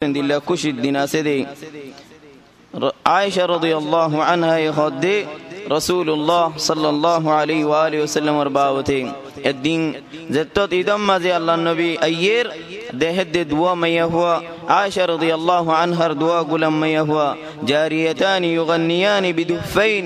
দিল্লা খুশির দিন আছে দে আয়েশা রাদিয়াল্লাহু আনহা হদে রাসূলুল্লাহ সাল্লাল্লাহু আলাইহি ওয়া আলিহি ওয়াসাল্লামের বাওতে একদিন যেতত ইদম মাঝে আল্লাহর নবী আইয়ের দেহদে দুয়া মাইয়া হুয়া আয়েশা রাদিয়াল্লাহু আনহার দুয়া গুলাম মাইয়া হুয়া জারিয়াতানি ইউগান্নিয়ানি বিদুফাইন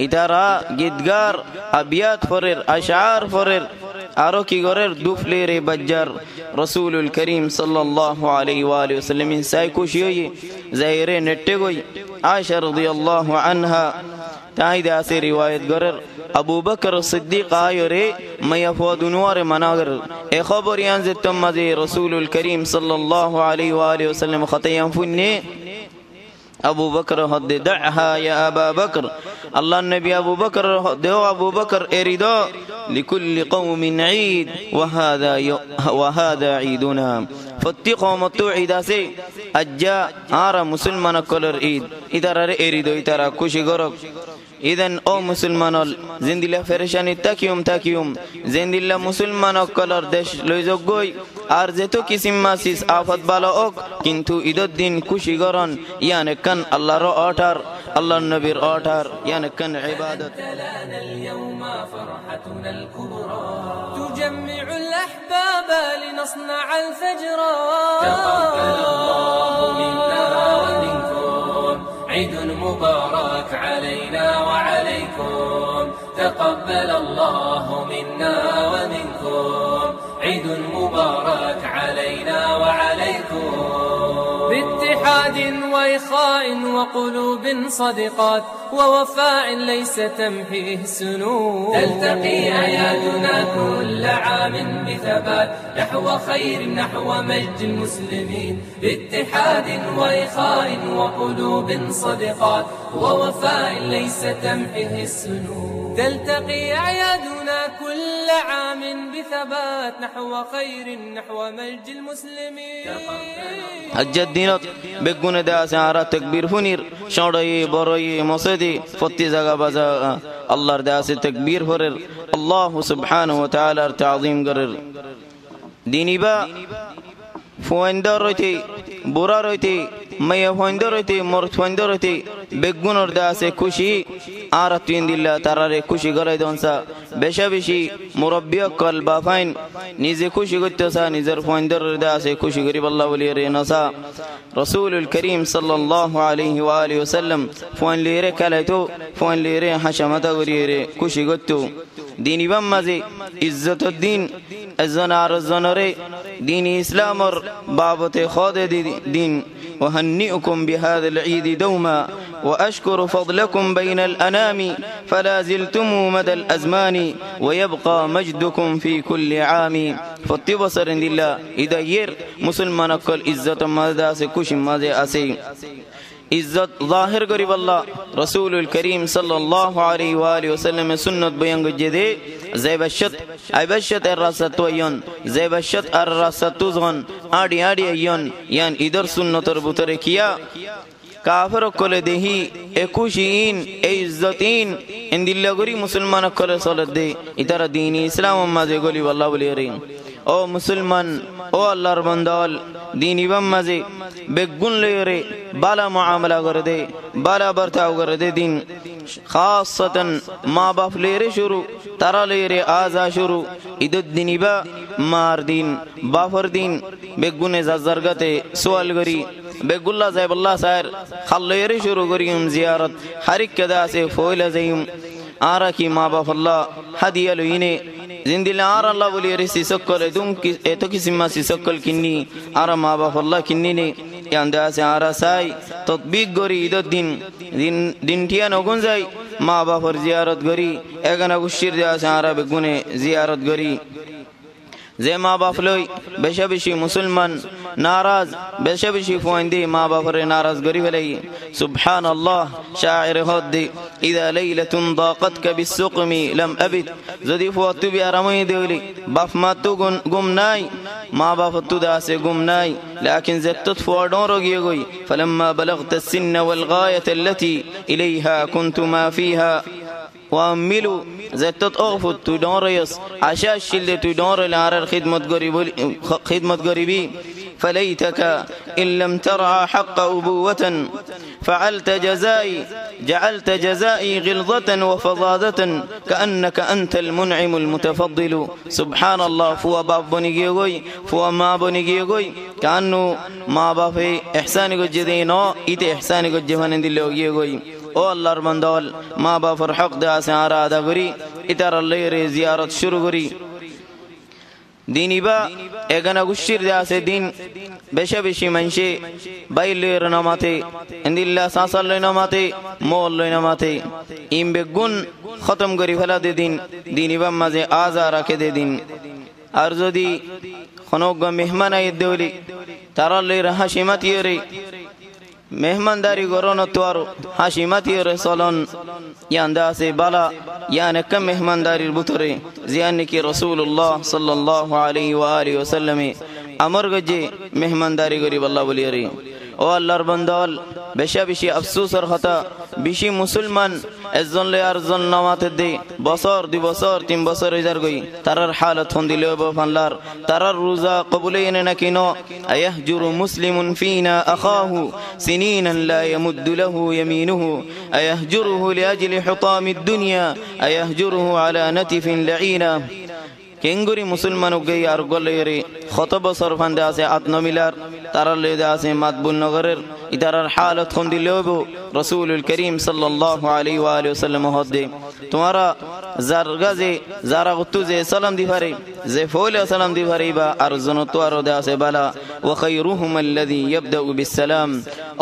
ইতারা গীতগার আবিয়াত ফরের আশআর ফরের আরো কি গরের দুফলে রে বাজ্জার রাসূলুল করিম সাল্লাল্লাহু আলাইহি ওয়া আলিহি ওয়াসাল্লাম সাই খুশি হই জায়রে নেটে গই আয়েশা রাদিয়াল্লাহু আনহা তাইদা সে রিওয়ায়াত গরের আবু বকর সিদ্দিক আয়রে মায়া ফদুনওয়ার মানাগর এ খবর ইয়ান যে তমাজে রাসূলুল করিম সাল্লাল্লাহু আলাইহি ওয়া আলিহি ওয়াসাল্লাম খতায়াম ফুন্নে अबू बकर हद दअहा या अबा बकर अल्लाह नबी अबू बकर दो अबू बकर एरिदो लिकुल्लि कौमिन ईद वहादा ईदुना फत्ती कौमतो ईदा से अज्जा आरा मुसलमान कलर ईद इधर एरिदो इधर खुशी गरक इधन ओ मुसलमानल जिंदिला फेरेशानी ताकियुम जिंदिला मुसलमान कलर देश लइजगोई আর যেতো কিসিম মাসিস আফত বালা ওক কিন্তু ঈদের দিন খুশি গরন ইয়ানে কান আল্লাহর অর্ডার আল্লাহর নবীর অর্ডার ইয়ানে কান ইবাদত تجمع الأحباب لنصنع الفجر تقبل الله منا ومنكم عيد مبارك علينا وعليكم تقبل الله منا ومنكم عيد مبارك علينا وعليكم باتحاد وإخاء وقلوب صدقات ووفاء ليس تمحيه السنون تلتقي أيادنا كل عام بثبات نحو خير نحو مجد المسلمين باتحاد وإخاء وقلوب صدقات ووفاء ليس تمحيه السنون تلتقي أعيادنا كل عام بثبات نحو خير نحو مجد المسلمين الجدينات بيقون دا سعارة تكبير فنير شعري بري مصدي فتي زغا بزا الله دا تكبير فرر الله سبحانه وتعالى تعظيم قرر ديني با فويندر ريتي برا ريتي মাইয়া ফয়ন্দর হইতে মরত ফয়ন্দর হইতে বেগুনর দাসে খুশি আর তুইন দিল্লা তারারে খুশি গলাই দনসা বেশা বেশি মুরব্বি কল বাফাইন নিজে খুশি করতেসা নিজের ফয়ন্দর দাসে খুশি করি আল্লাহ বলি রে নসা রাসূলুল করিম সাল্লাল্লাহু আলাইহি ওয়া আলিহি ওয়াসাল্লাম ফয়ন লিরে কালাইতো ফয়ন লিরে হাসামাতা করি রে খুশি করতো দিন ইবাম মাঝে ইজ্জতুদ দিন এজন আর জনরে দিন ইসলামর বাবতে খোদে দিন وهنئكم بهذا العيد دوما وأشكر فضلكم بين الأنام فلا زلتم مدى الأزمان ويبقى مجدكم في كل عام فاتبصر لله إذا ير مسلمان كل إزة ماذا سكوش ماذا أسي इज्जत जाहिर गरीब अल्लाह रसूलुल करीम सल्लल्लाहु अलैहि व आलिहि वसल्लम सुन्नत बयान गजदे ज़ैबशत अबशत अर्रसत वयन ज़ैबशत अर्रसत तुज़न आड़ी आड़ी यन यान इधर सुन्नतर बुतरे किया काफर कोले देही एकुशीन ए इज्जतीन इन दिल्ला गरी मुसलमान कोले सलत दे इधर दीनी इस्लाम माजे गली अल्लाह बोले रे ओ मुसलमान ओ अल्लाहर बंदाल दीनी बम मजे बेगुन ले रे बाला मुआमला कर दे बाला बर्ताव कर दे दिन खासतन माँ बाप ले रे शुरू तारा ले रे आजा शुरू इदुद दीनी बा मार दिन बाफर दिन बेगुने जरगते सवाल करी बेगुल्ला साहब अल्लाह सायर खल ले रे शुरू करी जियारत हर एक कदा से फोइल जाइम आरा की माँ बाप अल्लाह हदिया लुइने जिंदिला आर अल्लाह बोली रे सिसक्कल तुम कि एतो किसी मा सिसक्कल किन्नी आरा माँ बाप अल्लाह किन्नी ने यांदा से आरा साई तत्बीक गरी इदो दिन ठिया नगुन जाई माँ बाप और जियारत गरी एगना गुशिर दे से आरा बेगुने जियारत गरी जे माँ बाप लोई बेशबिशी मुसलमान नाराज बेशबिशी फुंदी माँ बाप रे नाराज गरी भलाई सुभान अल्लाह शायर हद इदा लैलतुन ضاقتك بالسقم لم ابد जदी फुतु भी आरामई देवली बाप मा तू गुम नाई माँ बाप तू दासे गुम नाई लेकिन जत्त फुडों रोगी गई فلما بلغت السن والغايه التي اليها كنت ما فيها واملوا زتت اغفت تدون ريس عشاء الشلة تدون العرر خدمت غريبي فليتك إن لم ترعى حق أبوة جعلت جزائي غلظة وفظاظة كأنك أنت المنعم المتفضل. سبحان الله. فوا باب بنيجي يقول فوا ما بنيجي يقول كأنه ما بافي إحساني قجدينه إيت إحساني قجفان دلله يقول او আল্লাহর বান্দাল মা বাবার হক দাসে আরা আদা করি ইতার আল্লাহর জিয়ারত শুরু করি দিনিবা এগানা গুশির দাসে দিন বেশা বেশি মানসে বাইলের নামাতে ইন্দিল্লাহ সাসাল্লাহ নামাতে মোল্লাহ নামাতে ইম বেগুন খতম করি ফেলা দে দিন দিনিবা মাঝে আজা রাখে দে দিন আর যদি কোনো মেহমান আই দেওলি তার আল্লাহর হাসিমাতিরে मेहमानदारी करो न तो हाशिमती रसोलन यांदा से बाला याने कम मेहमानदारी बुतरे जियाने की रसूलुल्लाह सल्लल्लाहु अलैहि व आलिहि वसल्लम अमर गजे मेहमानदारी गरीब अल्लाह बोलिए रे ओ अल्लाहर बंदाल बेशा बेशी अफसोस और खता बेशी मुसलमान एजन ले अरजन नामाते दे बसर दि बसर तीन बसर इधर गई तारर हालत हों दिले बफनलार तारर रोजा कबूलेन नकिनो अयहजुरु मुस्लिमुन फीना अखाहु सिनीना ला यमुद्दु लहु यमीनुहु अयहजुरुहु लिअजलि हुतामि दुनिया अयहजुरुहु अला नतिफिन लईना केंगुरी मुसलमान गई और गलेरे खतब सरफांदे आसे आत्ममिलार तारले दासे मातबुल नगरेर इधरर हालत हों दिलेबो रसूलुल करीम सल्लल्लाहु अलैहि व आलिहि वसल्लम हदे तुम्हारा जारगाजे जारागतुजे सलाम दिफारे जे फोले सलाम दिफारे बा अर्जुन तो आरो दासे बाला व खैरुहुम अल्लज़ी यब्दउ बिस्सलाम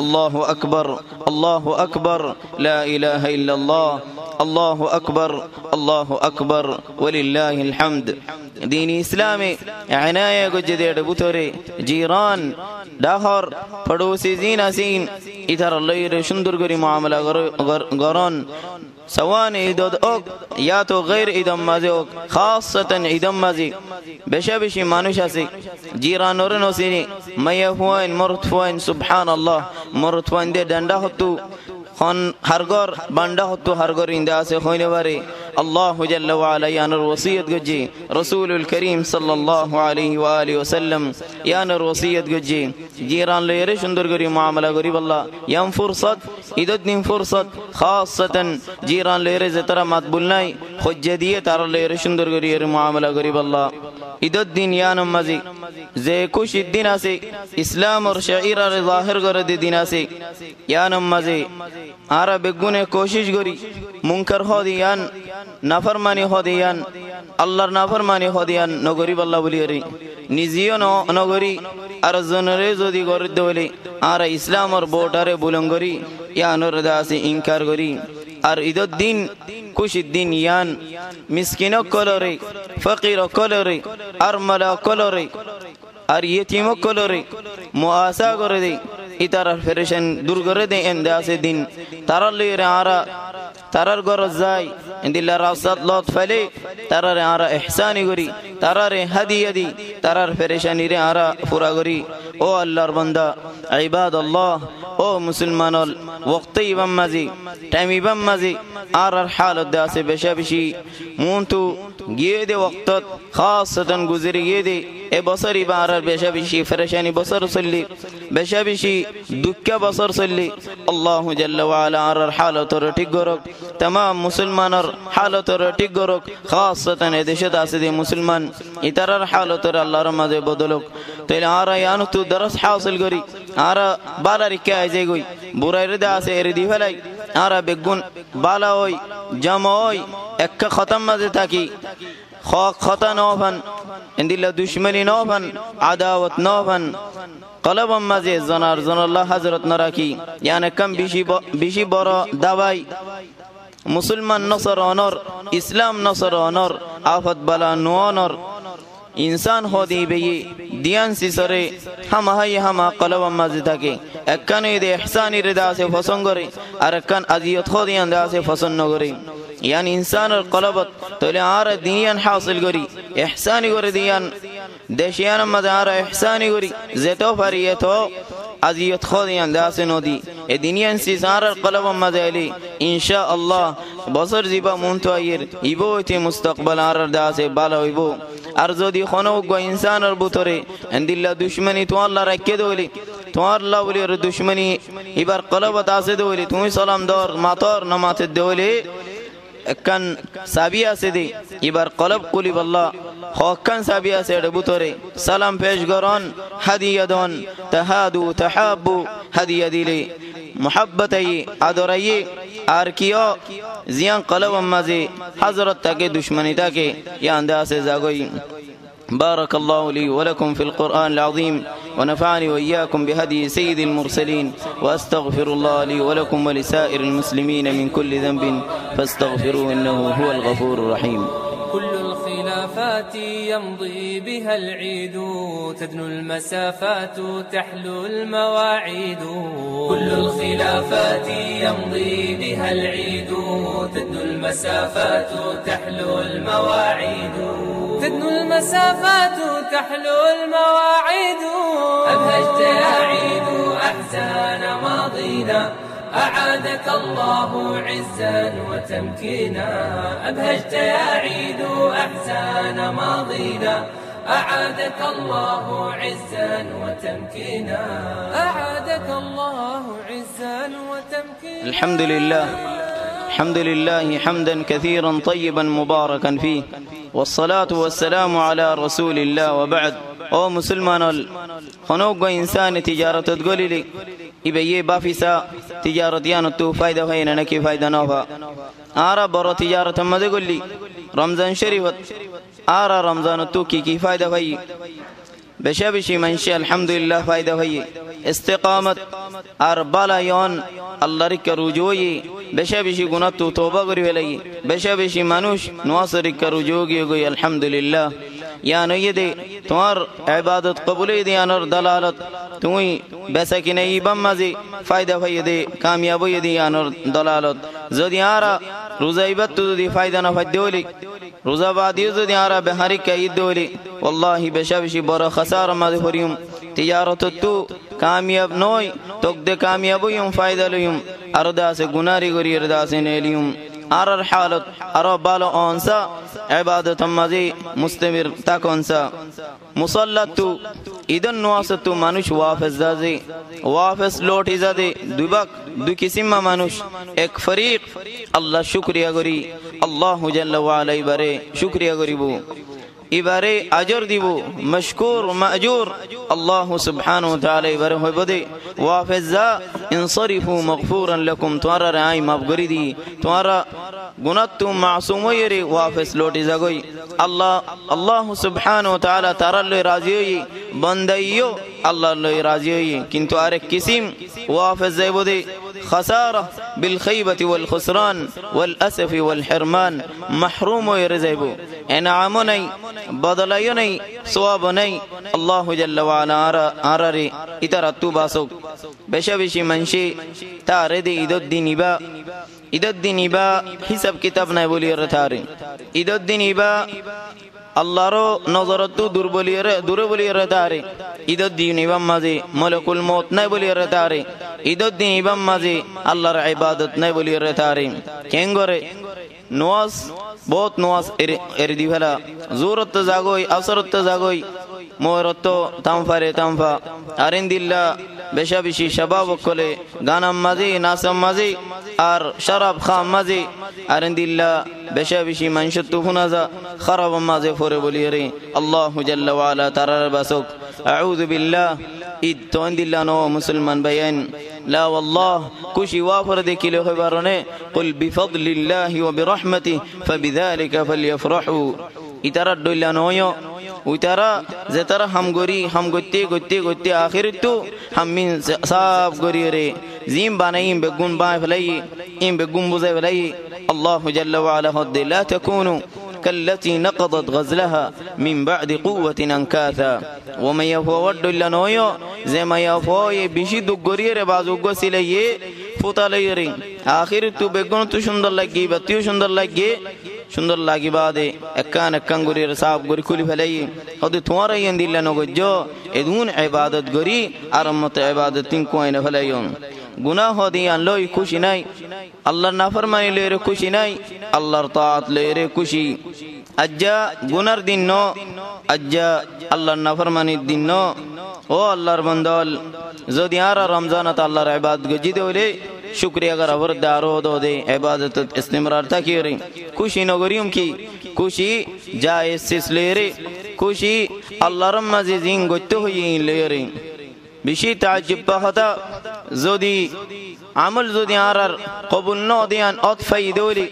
अल्लाहु अकबर ला इलाहा इल्लल्लाह अल्लाहु अकबर वलिल्लाहिल हम्द दीन इस्लामे अनाया गुजदेड़ बुतरे जीरान डाहर पड़ोसी जीना सीन इधर अल्लाह सुंदर गरी मामला गरन सवान इदद ओक या तो गैर इदम मजे ओक खासतन इदम मजे बेशा बेशी मानुष आसे जीरान और नोसिनी मयफुआइन मरतफुआइन सुब्हान अल्लाह मरतफुआइन दे डंडा होतु खन हरगर बंडा होतु हरगर इंदा से होने वाले अल्लाह जल्ला व अला यानर वसीयत गज्जे रसूलुल करीम सल्लल्लाहु अलैहि व आलिहि वसल्लम यानर वसीयत गज्जे जीरान लेरे सुंदर गरी मामला गरीब अल्लाह यम फुर्सत इददनिम फुर्सत खासतन जीरान लेरे जतरा मतबुल नाई खुज्जदिये तार लेरे सुंदर गरी मामला गरीब अल्लाह इदद दिन यानम मजी जे कुछ दिन से इस्लाम और शईरा रे जाहिर कर दे दिन से यानम मजी आरा बेगुने कोशिश गरी मुनकर हो दियान नाफरमानी हो दियान अल्लाहर नाफरमानी हो दियान नगरी बल्ला बोलिए निजियो नगरी अर्जुन रे जोदी गरी दोले आरा इस्लाम और बोटारे बुलंगरी यानर दासी इनकार गरी और इदद दिन कुछ दिन यान मिस्किनो कलरे फकीरो कलरे अरमला कलरे और यतीमो कलरे मुआसा करे दे इतार फेरेशन दूर करे दे इंदासे दिन तारर ले आरा तारर गरजाई इंदिल्ला रासत लौट फले तारर आरा एहसानी गरी तारर हदियदी तारर फेरेशानी रे आरा पूरा गरी ओ अल्लाहर बंदा इबाद अल्लाह ओ मुसलमानल वक्त इबम मजी टाइम इबम मजी आरर हालत दासे बेशा बेशी मुंतु गिये दे वक्त खासतन गुजरी गिये दे ए बसरी बारर बेशा बेशी फरेशानी बसर सल्ली बेशा बेशी दुक्का बसर सल्ली अल्लाह जल्ला व अला आरर हालत और ठीक गरक तमाम मुसलमानर हालत और ठीक गरक खासतन ए देश दासे दे मुसलमान इतरर हालत और अल्लाह रमजे बदलक तेल आरा यानु तू दरस हासिल करी आरा बाला रिक्का है जेगोई बुराई रे दासे रे दी फलाई आरा बेगुन बाला होई जमा होई एक खत्म मजे ताकि खता नौफन इंदिल्ला दुश्मनी नौफन अदावत नौफन कलब मजे जनार जनाल्लाह हजरत नराकी यानी कम बिशी बरो दवाई मुसलमान नसर ऑनर इस्लाम नसर ऑनर आफत बला नो ऑनर इंसान हो दी बेये दियान सिसरे हम हाय हम कलब मजे ताके एकन दे एहसानी रिदा से फसन करे और एकन अजियत हो दियान दा से फसन न करे यानी इंसान और कलबत तो ले आर दियान हासिल करी एहसानी करे दियान देशियान मदार एहसानी करी जेतो फरिये तो अजियत खोदियान दासे नोदी ए दिनियान सी सार कलब मदाली इंशाअल्लाह बसर जिबा मुंतो आयर इबो ते मुस्तकबल आर दासे बाला इबो আর যদি খনজ্ঞ ইনসানের ভিতরে এন্দিল্লা দুশ্মনী তোমার রাখে দৌলি তোমার লাউলির দুশ্মনী এবার কলবত আছে দৌলি তুমি সালাম দর মাতর না মাতে দৌলি একখান সাবি আছে দি এবার কলব কুলিব আল্লাহ হকান সাবি আছে এর ভিতরে সালাম পেশ করন হাদিয়া দন তাহাদু তাহাব্বু হাদিয়া দিলে মোহাব্বতাই আদরাই আর কিও জিয়ান কলব মাঝে হযরত তাকে দুশ্মনী তাকে ইয়ান্দা আছে জাগই بارك الله لي ولكم في القرآن العظيم ونفعني وإياكم بهدي سيد المرسلين وأستغفر الله لي ولكم ولسائر المسلمين من كل ذنب فاستغفروه إنه هو الغفور الرحيم كل الخلافات يمضي بها العيد تدنو المسافات تحلو المواعيد كل الخلافات يمضي بها العيد تدنو المسافات تحلو المواعيد تدنو المسافات تحلو المواعيد أبهجت يا عيد أحزان ماضينا أعادك الله عزا وتمكينا أبهجت يا عيد أحزان ماضينا أعادك الله عزا وتمكينا أعادك الله عزا وتمكينا الحمد لله حمدا كثيرا طيبا مباركا فيه والصلاة والسلام على رسول الله وبعد او مسلمان خنوق انسان تجارة تقولي لي إبيه بافيسا تجارتيان تو فايدة هين نكي فايدة نوفا آرا برو تجارة ما تقول لي رمضان شريفت آرا رمضان تو كي فايدة هي بشابشي منشي الحمد لله فايدة هي استقامت أربالا يون الله رك رجوعي بشابشي قناتو توبة غري ولي بشابشي منوش نواصر رك رجوعي الحمد لله یا نویدی تمہار عبادت قبولی دی انر دلالت تمہیں بیسکی نہیں بمزی فائدہ فیدی کامیابی دی انر دلالت زدی آرا روزہ عبادت دی فائدہ نفد دولی روزہ بعدی زدی آرا بہاری کئی دولی واللہ بشابشی برا خسار مدی فریم تجارت تو کامیاب نوئی توک دے کامیابیم فائدہ لییم اردا سے گناری گری اردا سے نیلیم أرى الحالة أرى بالا أنسى عبادة مزي مستمر تكونسا مصلاتو إذا نواسطو منوش وافز دازي وافز لوٹی زادي دوباك دو كسيم منوش ایک فريق الله شكريا غري الله جل وعلا إباري شكريا غري بو إباري أجر ديبو مشكور مأجور الله سبحانه وتعالى إباري هو بدي وافزا انصرفوا مغفورا لكم توارا رعاي مبغري دي توارا گناتو معصوم ويري وافز لوٹي زغوي الله سبحانه وتعالى ترى اللي راضي بنديو الله اللي راضي كنتو أرك كسيم وافز زي بدي خسارة بالخيبة والخسران والأسف والحرمان محروم ويرزيبو انعامني بدليني صوابني الله جل وعلا أراري إترتو باسوك بشبشي منشي تاردي إدد الدين با حساب كتابنا بولي رتاري إدد الدين با الله رو نظرتو دور بولي رتاري إدد الدين با مزي ملك الموت نبولي رتاري إدد الدين با مزي الله رو عبادت نبولي رتاري كينغوري نواز बहुत नवाज एरदी भला जोरत जागोई अवसरत जागोई मोरतो तांफारे तांफा आरिंदिल्ला बेशाबिशी शबाब कोले गानम मजी नासम मजी आर शराब खाम मजी आरिंदिल्ला बेशाबिशी मनशतु फुनाजा खराब मजी फोरे बोलियरे अल्लाह जल्ल व अला तरर बसुक अऊज़ु बिल्लाह id to andilla no musliman bayan la wallah kushi wafar de kilo khabarone qul bi fadlillahi wa bi rahmatihi fabidhalika falyafrahu itara dolla noyo utara zetara ham gotti akhir tu ham min sab gori re zim banaim begun ba falai im begum buzay falai allah jalla wa ala hadd la takunu كالتي نقضت غزلها من بعد قوة أنكاثا وما يفوض إلا نويو زي ما يفوي بشيد غرير بازو غسيلي فوتاليري آخر تو بيغون تو شندر لگي بتيو شندر لگي بعد اكان غرير صاحب غري كولي فلي خد تمہارا ينديلا نو جو ادون عبادت غري ارمت عبادتين کوين فليون गुनाह दियान लोई खुशी नहीं अल्लाह नाफरमानी ले रे खुशी नहीं अल्लाह ताअत ले रे खुशी আজ্জা গুনার দিন ন, আজ্জা আল্লাহর নাফরমানির দিন ন। ও আল্লাহর বন্দল, যদি আর রমজানত আল্লাহর ইবাদত গজিতে হইলে শুকরিয়া করা ভরদে আরো দে ইবাদত ইস্তিমরার থাকিয়ে রে। খুশি নগরিয়ম কি খুশি যায় সিসলে রে, খুশি আল্লাহর মাঝে জিং গইতে হইলে রে। বেশি তাজ্জুব পাহতা যদি আমল যদি আর কবুল ন দিয়ান অত ফাইদে হইলে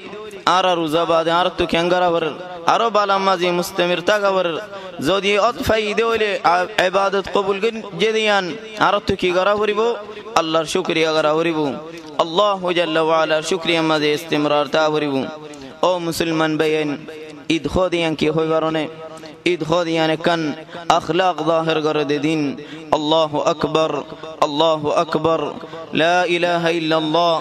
আর রোজা বাদে আর তো ক্যাঙ্গারা ভর আরো বালা মাঝে মুস্তামির তাকাবর। যদি অত ফাইদে হইলে ইবাদত কবুল যে দিয়ান আর তো কি করা হরিব, আল্লাহর শুকরিয়া করা হরিব, আল্লাহ জাল্লা ওয়া আলার শুকরিয়া মাঝে ইস্তিমরার তা হরিব। ও মুসলমান ভাইয়েন, ঈদ খদিয়ান কি হই কারণে ঈদ খদিয়ান কান আখলাক জাহির করে দে দিন। আল্লাহু আকবার, আল্লাহু আকবার, লা ইলাহা ইল্লাল্লাহ।